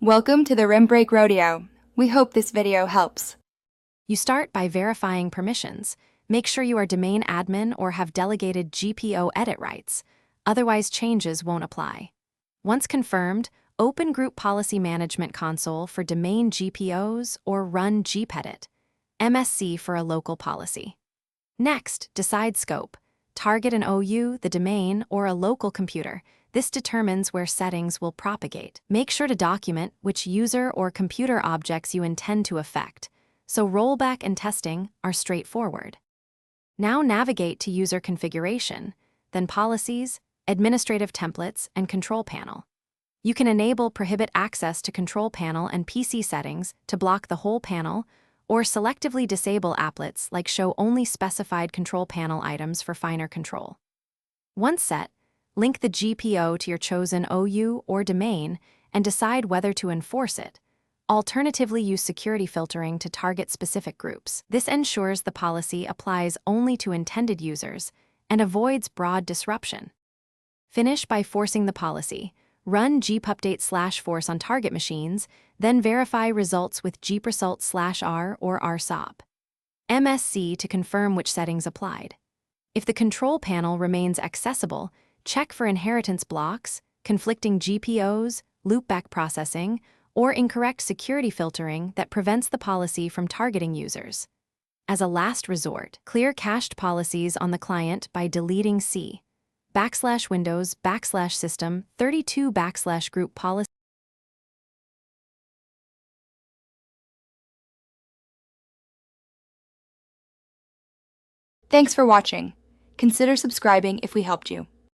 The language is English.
Welcome to the Rim Break Rodeo. We hope this video helps. You start by verifying permissions. Make sure you are domain admin or have delegated GPO edit rights. Otherwise, changes won't apply. Once confirmed, open Group Policy Management Console for domain GPOs or run gpedit, MSC for a local policy. Next, decide scope. Target an OU, the domain, or a local computer. This determines where settings will propagate. Make sure to document which user or computer objects you intend to affect, so rollback and testing are straightforward. Now navigate to User Configuration, then Policies, Administrative Templates, and Control Panel. You can enable Prohibit Access to Control Panel and PC settings to block the whole panel, or selectively disable applets like Show Only Specified Control Panel items for finer control. Once set, link the GPO to your chosen OU or domain and decide whether to enforce it. Alternatively, use security filtering to target specific groups. This ensures the policy applies only to intended users and avoids broad disruption. Finish by forcing the policy. Run gpupdate/force on target machines, then verify results with gpresult/r or rsop. MSC to confirm which settings applied. If the control panel remains accessible, check for inheritance blocks, conflicting GPOs, loopback processing, or incorrect security filtering that prevents the policy from targeting users. As a last resort, clear cached policies on the client by deleting C/Windows/System/32/group policy. Thanks for watching. Consider subscribing if we helped you.